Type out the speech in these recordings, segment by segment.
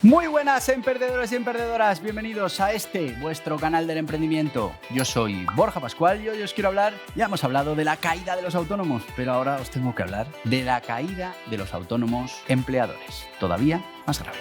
Muy buenas, emprendedores y emprendedoras. Bienvenidos a vuestro canal del emprendimiento. Yo soy Borja Pascual y hoy os quiero hablar, ya hemos hablado de la caída de los autónomos, pero ahora os tengo que hablar de la caída de los autónomos empleadores. Todavía más grave.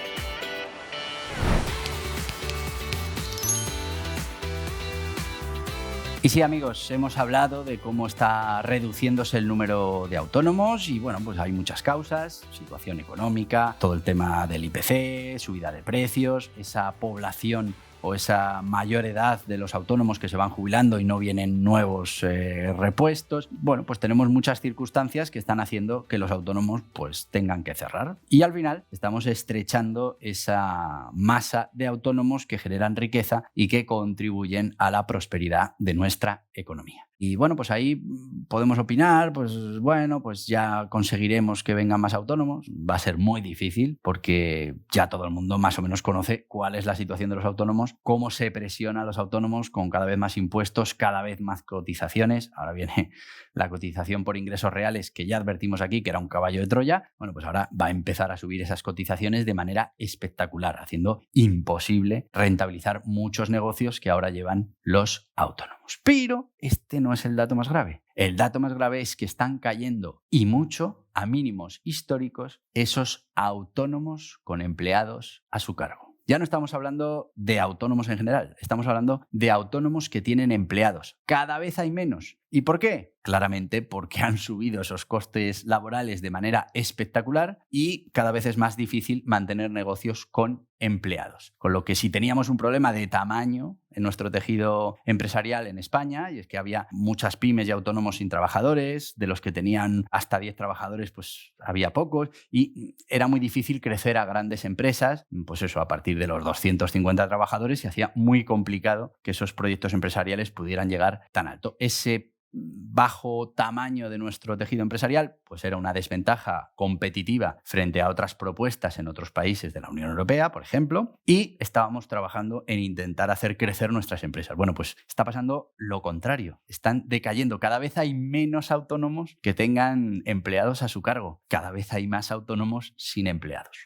Y sí, amigos, hemos hablado de cómo está reduciéndose el número de autónomos y bueno, pues hay muchas causas, situación económica, todo el tema del IPC, subida de precios, esa población o esa mayor edad de los autónomos que se van jubilando y no vienen nuevos repuestos. Bueno, pues tenemos muchas circunstancias que están haciendo que los autónomos pues tengan que cerrar. Y al final estamos estrechando esa masa de autónomos que generan riqueza y que contribuyen a la prosperidad de nuestra economía. Y bueno, pues ahí podemos opinar, pues bueno, pues ya conseguiremos que vengan más autónomos. Va a ser muy difícil porque ya todo el mundo más o menos conoce cuál es la situación de los autónomos, cómo se presiona a los autónomos con cada vez más impuestos, cada vez más cotizaciones. Ahora viene la cotización por ingresos reales, que ya advertimos aquí que era un caballo de Troya. Bueno, pues ahora va a empezar a subir esas cotizaciones de manera espectacular, haciendo imposible rentabilizar muchos negocios que ahora llevan los autónomos. Pero este no es el dato más grave. El dato más grave es que están cayendo, y mucho, a mínimos históricos, esos autónomos con empleados a su cargo. Ya no estamos hablando de autónomos en general, estamos hablando de autónomos que tienen empleados. Cada vez hay menos. ¿Y por qué? Claramente porque han subido esos costes laborales de manera espectacular y cada vez es más difícil mantener negocios con empleados. Con lo que si teníamos un problema de tamaño en nuestro tejido empresarial en España, y es que había muchas pymes y autónomos sin trabajadores, de los que tenían hasta 10 trabajadores, pues había pocos, y era muy difícil crecer a grandes empresas, pues eso, a partir de los 250 trabajadores, se hacía muy complicado que esos proyectos empresariales pudieran llegar tan alto. Ese bajo tamaño de nuestro tejido empresarial pues era una desventaja competitiva frente a otras propuestas en otros países de la Unión Europea, por ejemplo, y estábamos trabajando en intentar hacer crecer nuestras empresas. Bueno, pues está pasando lo contrario. Están decayendo. Cada vez hay menos autónomos que tengan empleados a su cargo. Cada vez hay más autónomos sin empleados.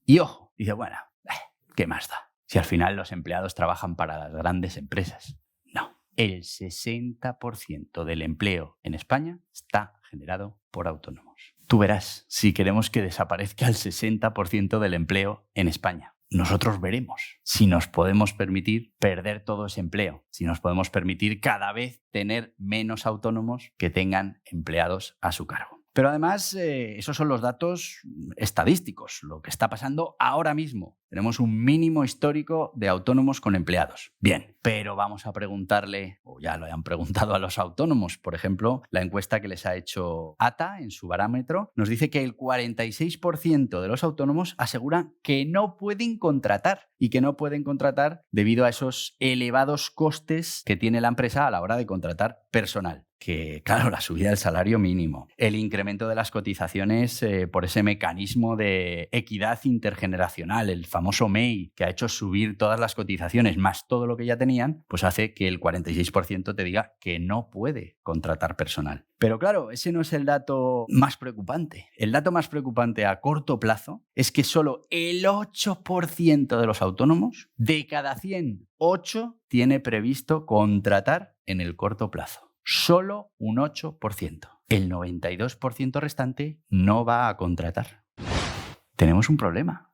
Y ojo, dice, bueno, ¿qué más da? Si al final los empleados trabajan para las grandes empresas. El 60% del empleo en España está generado por autónomos. Tú verás si queremos que desaparezca el 60% del empleo en España. Nosotros veremos si nos podemos permitir perder todo ese empleo, si nos podemos permitir cada vez tener menos autónomos que tengan empleados a su cargo. Pero además, esos son los datos estadísticos, lo que está pasando ahora mismo. Tenemos un mínimo histórico de autónomos con empleados. Bien, pero vamos a preguntarle, o ya lo han preguntado a los autónomos, por ejemplo, la encuesta que les ha hecho ATA en su barómetro nos dice que el 46% de los autónomos aseguran que no pueden contratar y que no pueden contratar debido a esos elevados costes que tiene la empresa a la hora de contratar personal. Que, claro, la subida del salario mínimo, el incremento de las cotizaciones por ese mecanismo de equidad intergeneracional, el famoso MEI, que ha hecho subir todas las cotizaciones más todo lo que ya tenían, pues hace que el 46% te diga que no puede contratar personal. Pero claro, ese no es el dato más preocupante. El dato más preocupante a corto plazo es que solo el 8% de los autónomos, de cada 100, 8 tiene previsto contratar en el corto plazo. Solo un 8%. El 92% restante no va a contratar. Tenemos un problema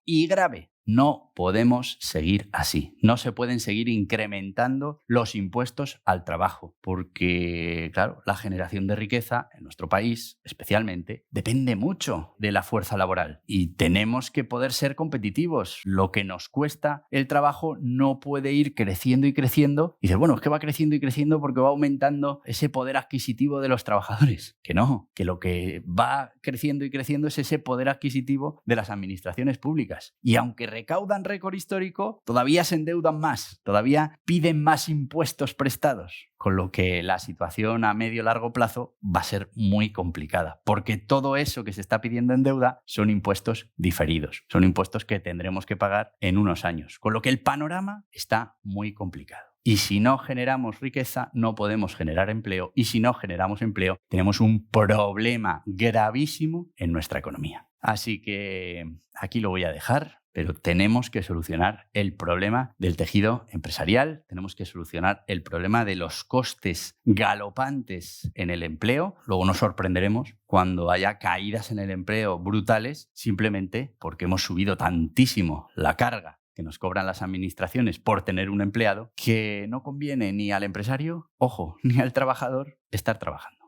y grave. No podemos seguir así. No se pueden seguir incrementando los impuestos al trabajo porque, claro, la generación de riqueza en nuestro país, especialmente, depende mucho de la fuerza laboral y tenemos que poder ser competitivos. Lo que nos cuesta el trabajo no puede ir creciendo y creciendo. Y dices, bueno, es que va creciendo y creciendo porque va aumentando ese poder adquisitivo de los trabajadores. Que no, que lo que va creciendo y creciendo es ese poder adquisitivo de las administraciones públicas. Y aunque recaudan récord histórico, todavía se endeudan más, todavía piden más impuestos prestados, con lo que la situación a medio y largo plazo va a ser muy complicada, porque todo eso que se está pidiendo en deuda son impuestos diferidos, son impuestos que tendremos que pagar en unos años, con lo que el panorama está muy complicado. Y si no generamos riqueza, no podemos generar empleo. Y si no generamos empleo, tenemos un problema gravísimo en nuestra economía. Así que aquí lo voy a dejar, pero tenemos que solucionar el problema del tejido empresarial, tenemos que solucionar el problema de los costes galopantes en el empleo. Luego nos sorprenderemos cuando haya caídas en el empleo brutales, simplemente porque hemos subido tantísimo la carga que nos cobran las administraciones por tener un empleado, que no conviene ni al empresario, ojo, ni al trabajador estar trabajando.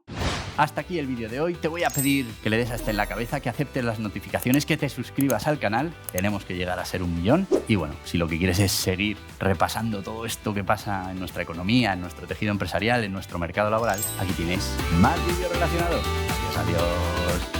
Hasta aquí el vídeo de hoy. Te voy a pedir que le des a este en la cabeza, que aceptes las notificaciones, que te suscribas al canal. Tenemos que llegar a ser 1 millón. Y bueno, si lo que quieres es seguir repasando todo esto que pasa en nuestra economía, en nuestro tejido empresarial, en nuestro mercado laboral, aquí tienes más vídeos relacionados. Adiós, adiós.